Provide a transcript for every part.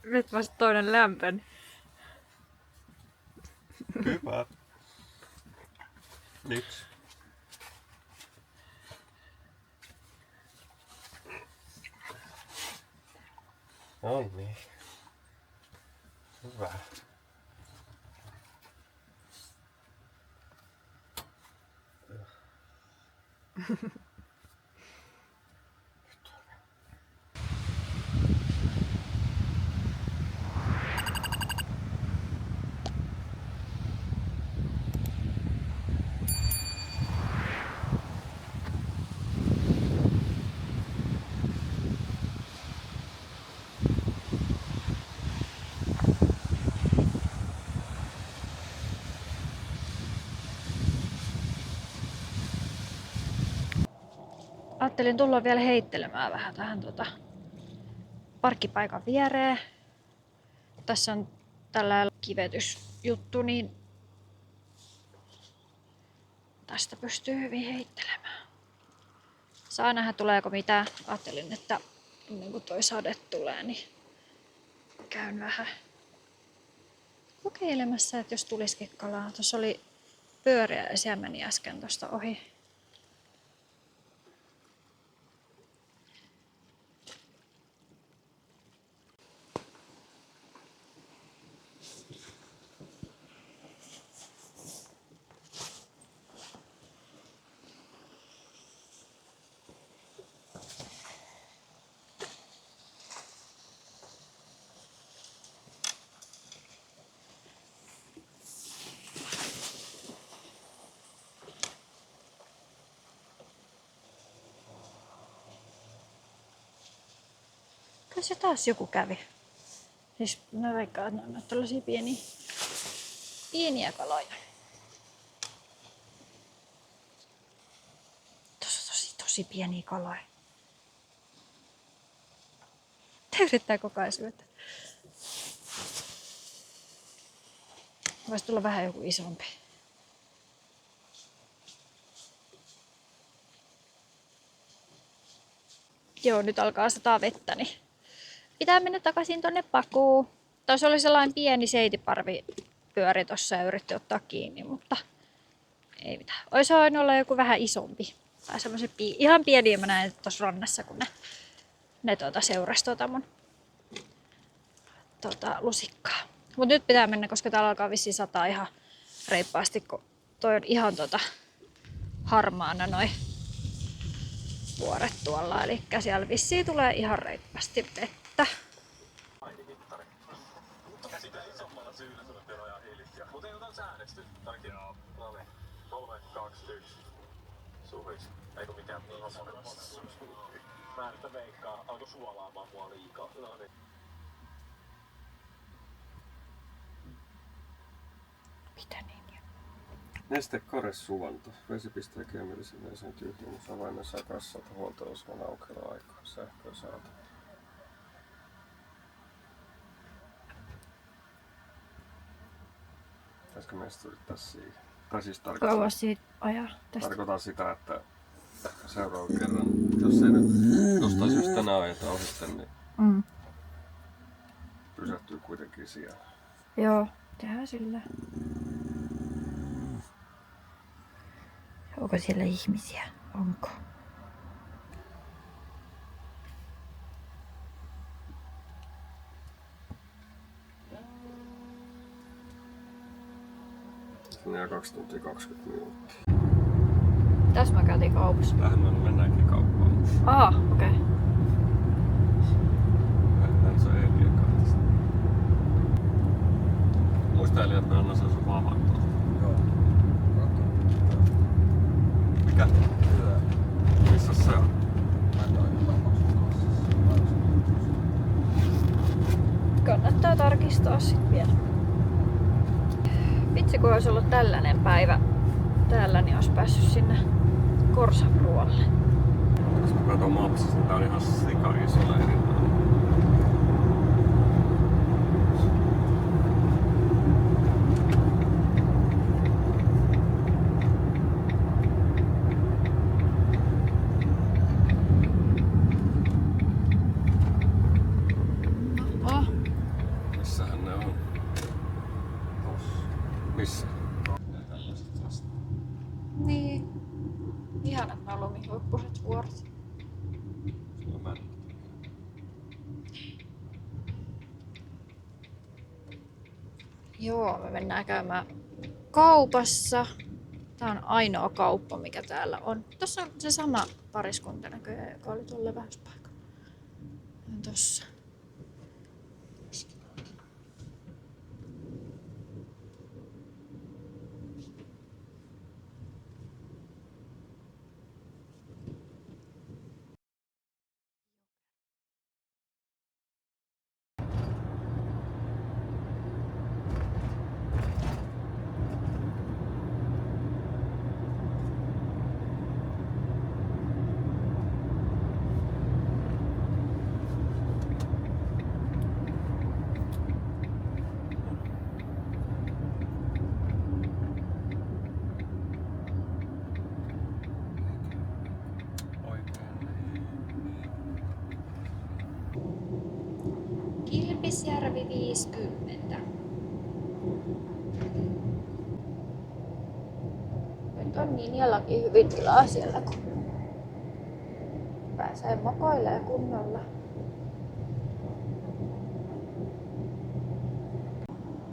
Nyt vasta toinen lämpön. Hyvä. Nyt. No niin. Hyvä. Ajattelin tulla vielä heittelemään vähän tähän parkkipaikan viereen. Tässä on tällainen kivetysjuttu, niin tästä pystyy hyvin heittelemään. Saa nähdä tuleeko mitään. Ajattelin, että ennen kuin toi sade tulee, niin käyn vähän kokeilemassa, että jos tulisikin kalaa. Tuossa oli pyöriä ja siellä meni äsken tuosta ohi. Kyllä se taas joku kävi. Siis mä veikkaan, että ne on tällaisia pieniä kaloja. Tuossa on tosi pieniä kaloja. Te yrittää koko ajan syötä. Voisi tulla vähän joku isompi. Joo, nyt alkaa sataa vettä, niin pitää mennä takaisin tonne pakuun. Tuossa oli sellainen pieni seitiparvi pyöri tossa ja yritti ottaa kiinni, mutta ei mitään. Ois voinut olla joku vähän isompi. Tai semmosen ihan pieniä mä näin tossa rannassa, kun ne seurasi mun lusikkaa. Mut nyt pitää mennä, koska täällä alkaa vissiin sataa ihan reippaasti, kun toi on ihan harmaana noi vuoret tuolla. Eli siellä vissiin tulee ihan reippaasti vettä. Mä nyt veikkaa, alko suolaamaan mua liikaa. No niin. Mitä niin? Nestekare suvanto. Vesipiste kemiallisen vesen tyhjennys avaimessa kassalta huolto-osavan aukioloaikaa. Sähköä saata. Pitäisikö meistä yrittää siihen? Tai siis Kauas siitä ajaa tästä. tarkoitan sitä, että seuraavan kerran, jos ei nyt jostain syystä tänään ajetaan ohitte, niin pysähtyy kuitenkin siellä. Joo, tehdään sillä. Onko siellä ihmisiä? Onko? Sinne jää 2 tuntia 20 minuuttia. Tässä mä käytiin kaupassa. Tähän me mennäänkin kauppaan. Okei. Mennään se ei vie kahtista. Muista että me annan sen sun vamantoon. Joo. Mikä? Hyvä. Missä se on? Mä en ole varmaan sun kanssa. Kannattaa tarkistaa sit vielä. Vitsi kun olisi ollut tällainen päivä täällä, niin olisi päässyt sinne Korsaruolle. Jos mä katson mapsista, niin tää on ihan sika iso leiri. Missä? Tällaiset vastaan. Niin. Ihanat nuo lumihuippuiset vuoret. Sulla on männyt. Joo, me mennään käymään kaupassa. Tää on ainoa kauppa, mikä täällä on. Tossa on se sama pariskunta näköjään, joka oli tuolla levähdyspaikalla. Tossa. Kilpisjärvi 50. Nyt on Ninjallakin hyvin tilaa siellä, kun pääsee makoilemaan kunnolla.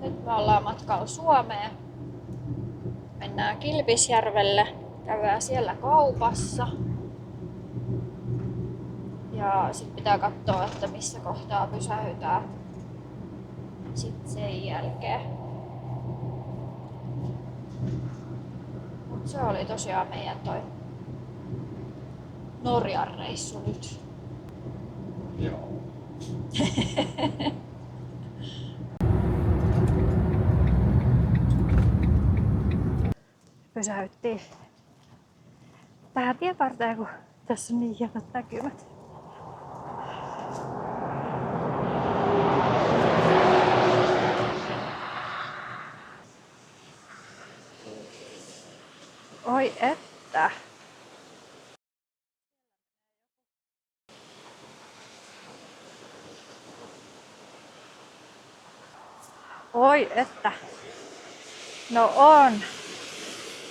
Nyt me ollaan matkalla Suomeen. Mennään Kilpisjärvelle, käydään siellä kaupassa. Ja sitten pitää katsoa, että missä kohtaa pysähytään sitten sen jälkeen. Mut se oli tosiaan meidän toi Norjan reissu nyt. Joo. Pysähyttiin tähän tieparteen, kun tässä on niin hienot näkymät. Oi että. Oi että. No on.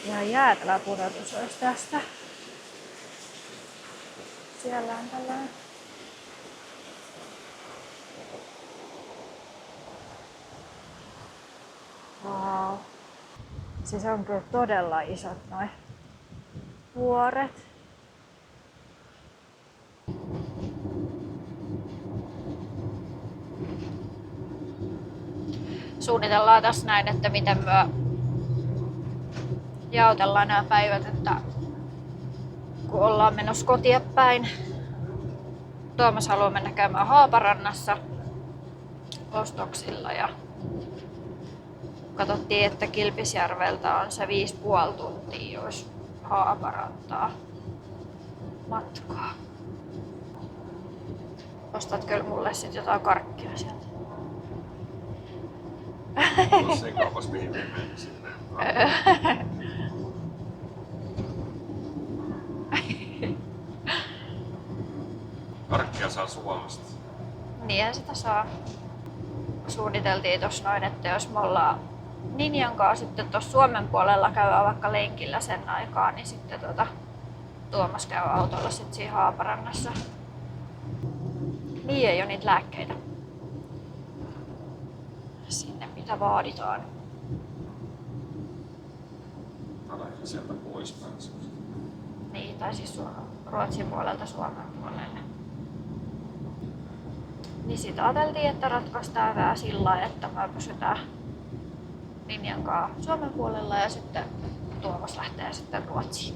Ihan jäätävä pudotus olisi tästä. Siellä on tällainen. Wow. Siis on kyllä todella isot noin vuoret. Suunnitellaan tässä näin, että miten me jaotellaan nämä päivät, että kun ollaan menossa kotia päin. Tuomas haluaa mennä käymään Haaparannassa ostoksilla ja katsottiin, että Kilpisjärveltä on se 5,5 tuntia, jos Haaparantaa matkaa. Ostat kyllä mulle sit jotain karkkia sieltä. Jos ei kaupas mihin meni sinne. Karkkia saa Suomesta. Niinhän sitä saa. Suunniteltiin tossa noin, että jos me ollaan Ninjan kanssa sitten tuossa Suomen puolella käydään vaikka lenkillä sen aikaa, niin sitten Tuomas käy autolla sitten siinä Haaparannassa. Niin ei ole niitä lääkkeitä sinne, mitä vaaditaan. Ala sieltä pois päänsä. Niin, tai siis Ruotsin puolelta Suomen puolelle. Niin sit ajateltiin, että ratkaistaan vähän sillä lailla, että me pysytään Ninjan kanssa Suomen puolella ja sitten Tuomas lähtee sitten Ruotsiin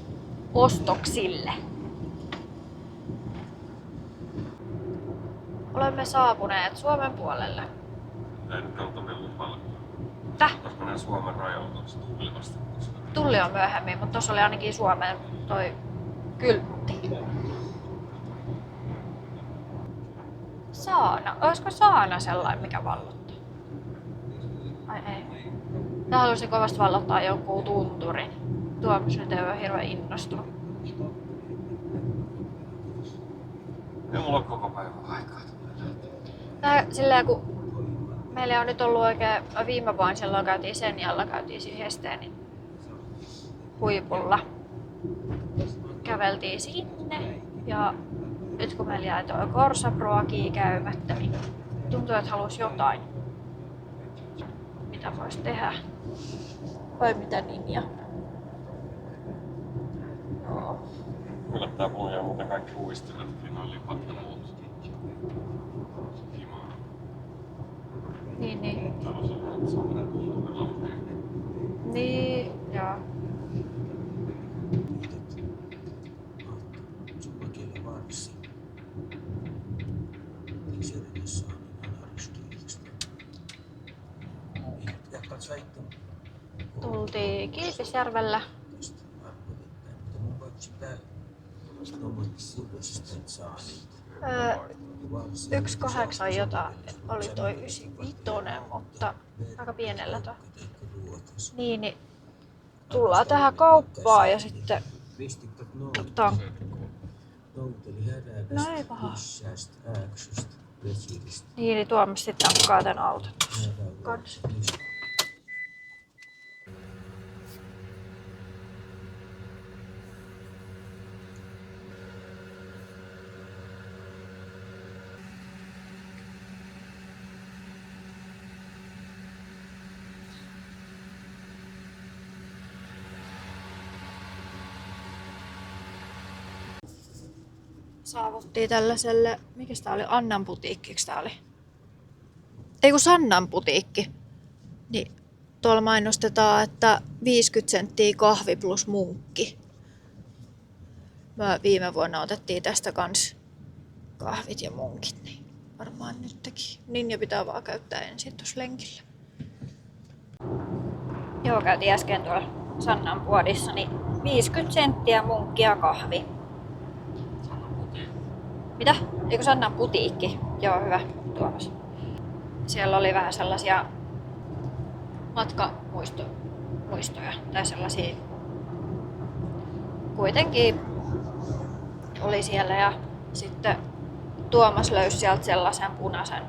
ostoksille. Olemme saapuneet Suomen puolelle. Ei nyt oltavia lupalla. Täh? Jos mennään Suomen rajoilta, se tulli vasta. Tulli on myöhemmin, mutta tuossa oli ainakin Suomen toi kyltti. Saana. Olisiko saana sellainen, mikä vallottaa? Ai ei. Mä haluaisin kovasti vallottaa jonkun tunturin. Tuomas nyt ei ole hirveän innostunut. Ei mulla ole koko päivän aikaa. Tää silleen kun Meillä on nyt ollut oikein, viime vuonna silloin käytiin Senjalla, käytiin siinä Hesteenin huipulla. Käveltiin sinne ja nyt kun meillä jäi tuo Korsaproakin käymättä, niin tuntuu, että halusi jotain. Mitä voisi tehdä? Vai mitä Ninja? Joo. Yllättää mulla jää muuten kaikki uistimet, siinä on lipat ja muut. Himaa. Niin. Täällä on semmoinen lampi. Niin, joo. Sulla varsin. Syrjässä on aina riskiilistä. Jatkat säittää. Tultiin Kilpisjärvellä. Mun voiko sitä silloisesta et saa niitä. 1,8 jotain oli toi 95, mutta aika pienellä toi. Niin tullaan tähän kauppaan ja sitten tankkuun. No ei paha. Niin Tuomas sitten tankkaa tän auton tuossa kanssa. Saavuttiin tällaiselle, mikäs tää oli, Annan putiikkiksi tää oli? Ei kun Sannan putiikki. Niin tuolla mainostetaan, että 50 senttiä kahvi plus munkki. Viime vuonna otettiin tästä kans kahvit ja munkit, niin varmaan nytkin. Ninja pitää vaan käyttää ensin tuossa lenkillä. Joo, käytiin äsken tuolla Sannan puodissa, niin 50 senttiä munkki ja kahvi. Mitä? Eikö Sannan putiikki? Joo, hyvä, Tuomas. Siellä oli vähän sellaisia matkamuistoja tai sellaisia. Kuitenkin oli siellä ja sitten Tuomas löysi sieltä sellaisen punaisen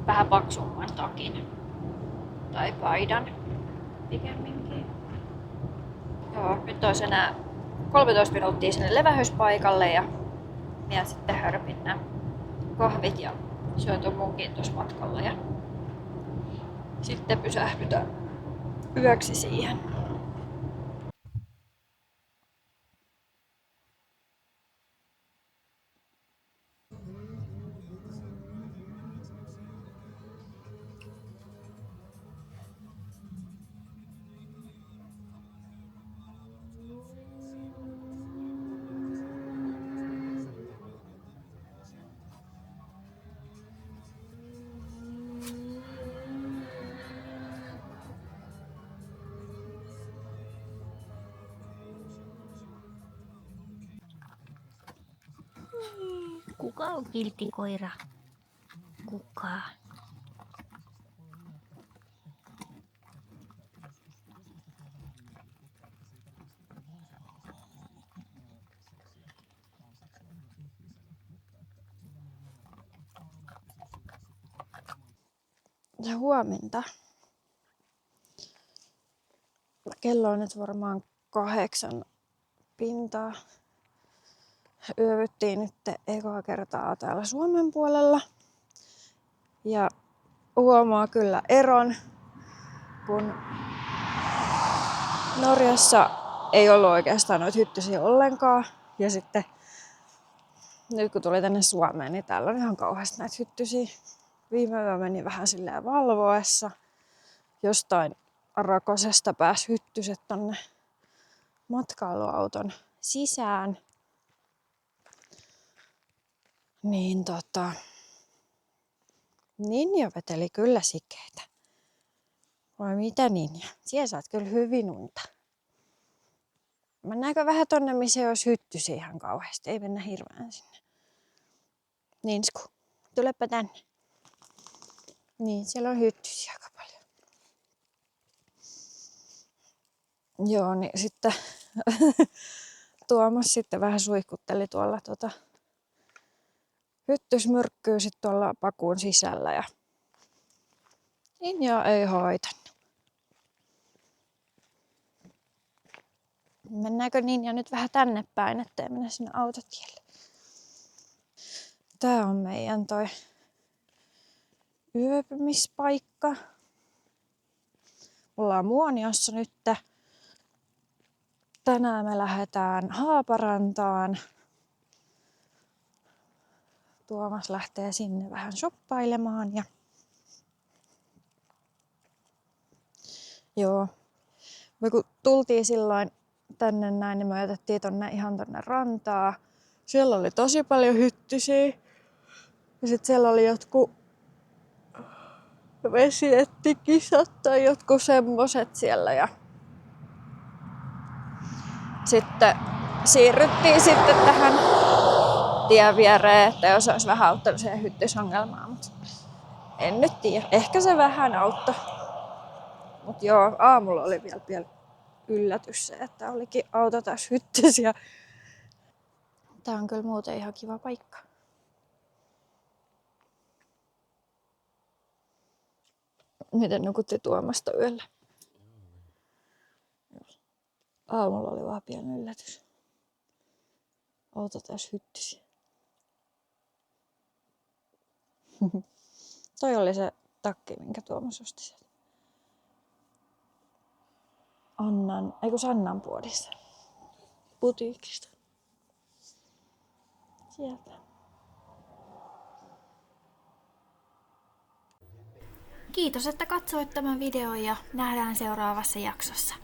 vähän paksumman takin tai paidan pikemminkin. Joo, nyt olisi enää 13 minuuttia sinne levähyspaikalle ja minä sitten hörpin nämä kahvit ja syön tuon munkin tuossa matkalla ja sitten pysähdytään yöksi siihen. Kuka on kiltti koira? Kuka? Ja huomenta. Kello on nyt varmaan 8 pintaa. Yövyttiin nyt ekaa kertaa täällä Suomen puolella. Ja huomaa kyllä eron, kun Norjassa ei ollut oikeastaan noita hyttysiä ollenkaan. Ja sitten nyt kun tuli tänne Suomeen, niin täällä on ihan kauheasti näitä hyttysiä. Viime yö meni vähän silleen valvoessa. Jostain rakosesta pääsi hyttyset tonne matkailuauton sisään. Niin Ninja veteli kyllä sikeitä. Vai mitä Ninja? Siellä saat kyllä hyvin unta. Mennäänkö vähän tonne, missä olisi hyttysiä ihan kauheasti. Ei mennä hirveän sinne. Ninsku, tulepa tänne. Niin, siellä on hyttysiä aika paljon. Joo, niin sitten Tuomas sitten vähän suihkutteli tuolla hyttysmyrkkyä sit tuolla pakuun sisällä ja Ninja ei haitannut. Mennäänkö Ninja nyt vähän tänne päin, ettei mennä sinne autotielle? Tää on meidän toi yöpymispaikka. Ollaan Muoniossa nyt. Tänään me lähdetään Haaparantaan. Tuomas lähtee sinne vähän shoppailemaan ja joo. Me kun tultiin silloin tänne näin, niin me otettiin ihan tonne rantaa. Siellä oli tosi paljon hyttysiä. Ja sit siellä oli jotkut vesiettikisat tai jotkut semmoset siellä. Ja sitten siirryttiin sitten tähän tien viereen, että jos olisi vähän auttanut siihen hyttysongelmaan. Mutta en nyt tiedä. Ehkä se vähän auttoi. Mutta joo, aamulla oli vielä yllätys se, että olikin auto taas hyttysiä. Tää on kyllä muuten ihan kiva paikka. Miten nukutti Tuomasta yöllä? Aamulla oli vaan pieni yllätys. Auto taas hyttysiä. Toi oli se takki, minkä Tuomas osti sieltä. Sannan puodista. Putiikista. Sieltä. Kiitos, että katsoit tämän videon ja nähdään seuraavassa jaksossa.